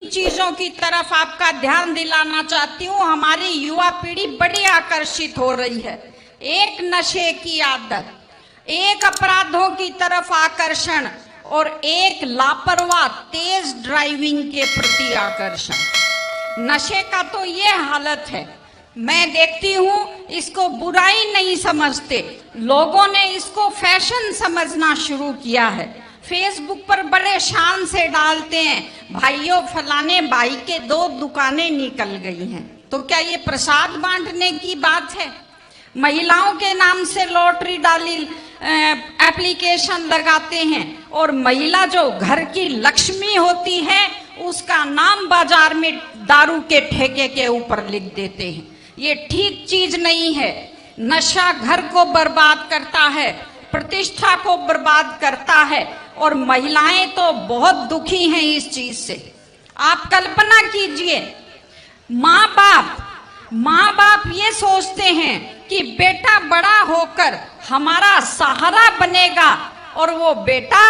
चीजों की तरफ आपका ध्यान दिलाना चाहती हूँ। हमारी युवा पीढ़ी बड़ी आकर्षित हो रही है। एक नशे की आदत, एक अपराधों की तरफ आकर्षण और एक लापरवाह तेज ड्राइविंग के प्रति आकर्षण। नशे का तो ये हालत है, मैं देखती हूँ इसको बुराई नहीं समझते, लोगों ने इसको फैशन समझना शुरू किया है। फेसबुक पर बड़े शान से डालते हैं, भाइयों फलाने भाई के 2 दुकानें निकल गई हैं। तो क्या ये प्रसाद बांटने की बात है? महिलाओं के नाम से लॉटरी डाली एप्लीकेशन लगाते हैं और महिला जो घर की लक्ष्मी होती है उसका नाम बाजार में दारू के ठेके के ऊपर लिख देते हैं। ये ठीक चीज नहीं है। नशा घर को बर्बाद करता है, प्रतिष्ठा को बर्बाद करता है और महिलाएं तो बहुत दुखी हैं इस चीज से। आप कल्पना कीजिए, माँ बाप ये सोचते हैं कि बेटा बड़ा होकर हमारा सहारा बनेगा और वो बेटा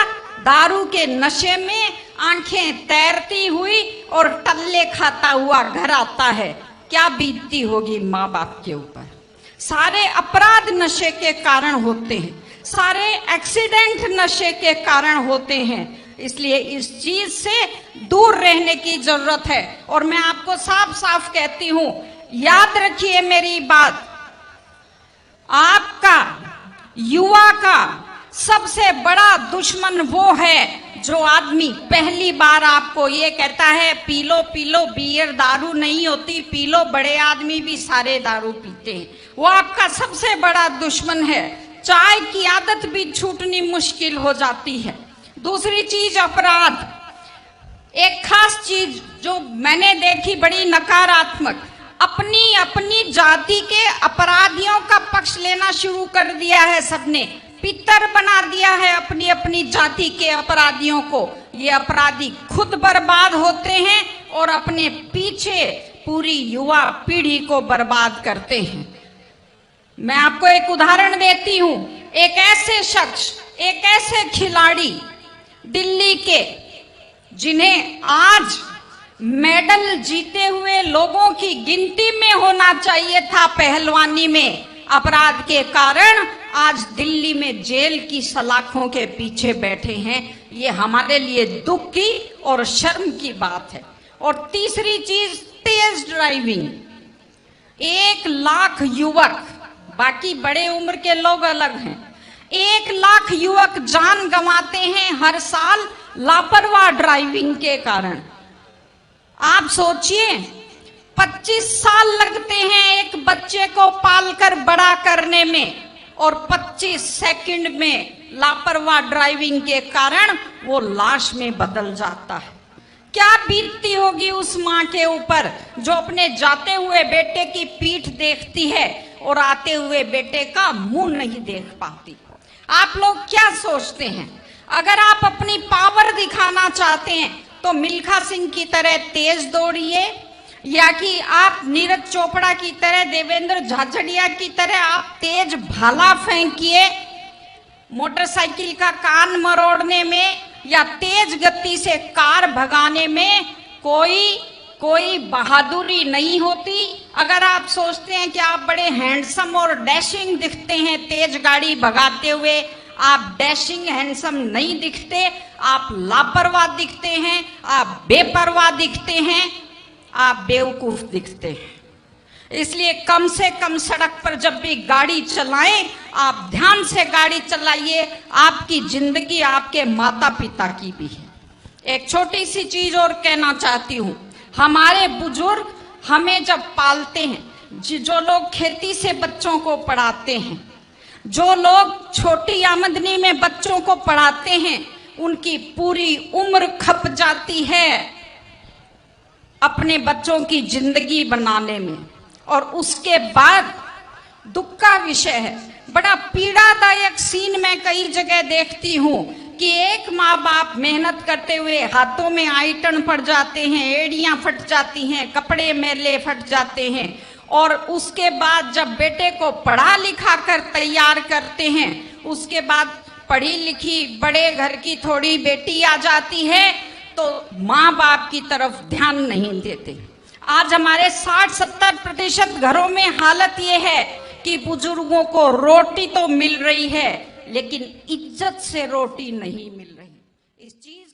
दारू के नशे में आंखें तैरती हुई और टल्ले खाता हुआ घर आता है। क्या बीतती होगी माँ बाप के ऊपर। सारे अपराध नशे के कारण होते हैं, सारे एक्सीडेंट नशे के कारण होते हैं। इसलिए इस चीज से दूर रहने की जरूरत है। और मैं आपको साफ साफ कहती हूं, याद रखिए मेरी बात, आपका युवा का सबसे बड़ा दुश्मन वो है जो आदमी पहली बार आपको ये कहता है पी लो बियर दारू नहीं होती, पी लो, बड़े आदमी भी सारे दारू पीते हैं। वो आपका सबसे बड़ा दुश्मन है। चाय की आदत भी छूटनी मुश्किल हो जाती है। दूसरी चीज अपराध। एक खास चीज जो मैंने देखी बड़ी नकारात्मक, अपनी जाति के अपराधियों का पक्ष लेना शुरू कर दिया है सबने। पितर बना दिया है अपनी जाति के अपराधियों को। ये अपराधी खुद बर्बाद होते हैं और अपने पीछे पूरी युवा पीढ़ी को बर्बाद करते हैं। मैं आपको एक उदाहरण देती हूं। एक ऐसे शख्स, एक ऐसे खिलाड़ी दिल्ली के, जिन्हें आज मेडल जीते हुए लोगों की गिनती में होना चाहिए था पहलवानी में, अपराध के कारण आज दिल्ली में जेल की सलाखों के पीछे बैठे हैं। ये हमारे लिए दुख की और शर्म की बात है। और तीसरी चीज तेज ड्राइविंग। 1 लाख युवक, बाकी बड़े उम्र के लोग अलग हैं, 1 लाख युवक जान गंवाते हैं हर साल लापरवाह ड्राइविंग के कारण। आप सोचिए, 25 साल लगते हैं एक बच्चे को पालकर बड़ा करने में और 25 सेकंड में लापरवाह ड्राइविंग के कारण वो लाश में बदल जाता है। क्या बीतती होगी उस माँ के ऊपर जो अपने जाते हुए बेटे की पीठ देखती है और आते हुए बेटे का मुंह नहीं देख पाती। आप लोग क्या सोचते हैं? अगर आप अपनी पावर दिखाना चाहते हैं तो मिल्खा सिंह की तरह तेज दौड़िए, या कि आप नीरज चोपड़ा की तरह, देवेंद्र झाझड़िया की तरह आप तेज भाला फेंकिए मोटरसाइकिल का कान मरोड़ने में, या तेज गति से कार भगाने में कोई बहादुरी नहीं होती। अगर आप सोचते हैं कि आप बड़े हैंडसम और डैशिंग दिखते हैं तेज गाड़ी भगाते हुए, आप डैशिंग हैंडसम नहीं दिखते, आप लापरवाह दिखते हैं, आप बेपरवाह दिखते हैं, आप बेवकूफ दिखते हैं। इसलिए कम से कम सड़क पर जब भी गाड़ी चलाएं, आप ध्यान से गाड़ी चलाइए। आपकी जिंदगी आपके माता पिता की भी है। एक छोटी सी चीज और कहना चाहती हूँ, हमारे बुजुर्ग हमें जब पालते हैं, जो लोग खेती से बच्चों को पढ़ाते हैं, जो लोग छोटी आमदनी में बच्चों को पढ़ाते हैं, उनकी पूरी उम्र खप जाती है अपने बच्चों की जिंदगी बनाने में। और उसके बाद दुख का विषय है, बड़ा पीड़ादायक सीन मैं कई जगह देखती हूँ कि एक माँ बाप मेहनत करते हुए हाथों में आइटन पड़ जाते हैं, एड़ियां फट जाती हैं, कपड़े मैले फट जाते हैं, और उसके बाद जब बेटे को पढ़ा लिखा कर तैयार करते हैं, उसके बाद पढ़ी लिखी बड़े घर की थोड़ी बेटी आ जाती है तो माँ बाप की तरफ ध्यान नहीं देते। आज हमारे 60-70% घरों में हालत ये है कि बुजुर्गों को रोटी तो मिल रही है, लेकिन इज्जत से रोटी नहीं मिल रही। इस चीज